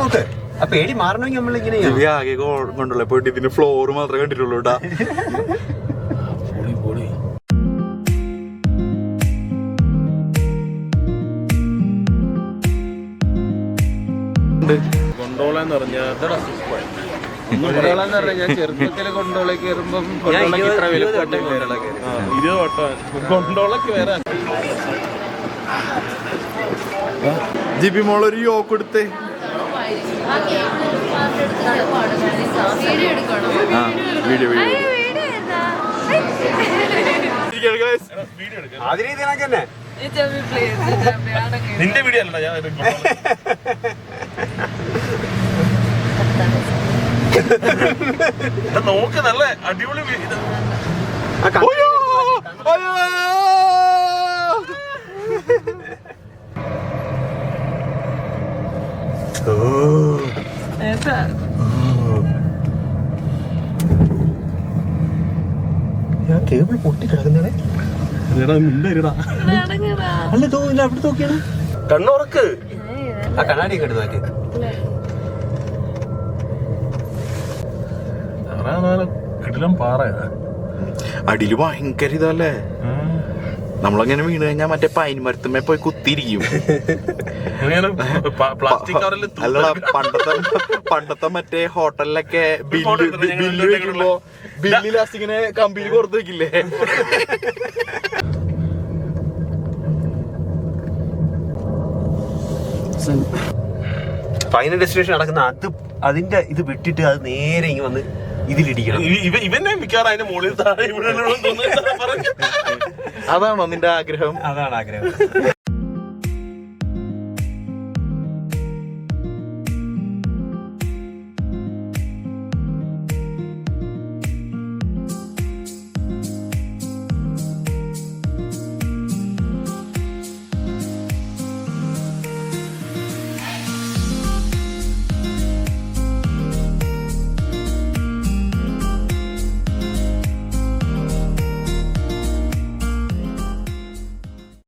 നോക്ക്. ആ പേടി മാറണമെങ്കിൽ നമ്മളിങ്ങനെ ആകെ കൊണ്ടുള്ള പോയിട്ട് ഇതിന്റെ ഫ്ലോർ മാത്രമേ കണ്ടിട്ടുള്ളൂ കേട്ടാ. കൊണ്ടോളെന്ന് പറഞ്ഞാൽ ചെറുപ്പത്തില് കൊണ്ടോള കയറുമ്പം 20 വട്ടം കൊണ്ടോളക്ക് വേറെ. ജിബി മോളൊരു യോക്ക് എടുത്തേ. വീഡിയോ നിന്റെ വീഡിയോ അല്ല ഞാൻ നോക്ക്. നല്ല അടിപൊളി കേബിൾ പൊട്ടി കിടക്കുന്നേ. അല്ല തോന്നില്ല, അവിടെ നോക്കിയാണ്. കണ്ണുറക്ക്. ആ കണ്ണാടി എടുത്ത് നോക്കി. കിടിലം പാറയാ. അടിയില് ഭയങ്കര ഇതല്ലേ. നമ്മളങ്ങനെ വീണ് കഴിഞ്ഞാൽ മറ്റേ പൈൻ മരത്തുമ്മേ പോയി കുത്തിയിരിക്കും. അല്ലടാ, പണ്ടത്തെ മറ്റേ ഹോട്ടലിലൊക്കെ ബില്ല് വെക്കുമ്പോ ബില്ല് ലാസ്റ്റ് ഇങ്ങനെ കമ്പിയിൽ പുറത്ത് വെക്കില്ലേ. ഫൈനൽ ഡെസ്റ്റിനേഷൻ നടക്കുന്ന അതിന്റെ ഇത് വിട്ടിട്ട് അത് നേരെ ഇങ്ങനെ വന്ന് ഇതിലിടിക്കണം. ഇവന്നെ മിക്കവാറും അതിന്റെ മുകളിൽ താഴെ ഇവിടെ അതാണോ നിന്റെ ആഗ്രഹം? അതാണ് ആഗ്രഹം.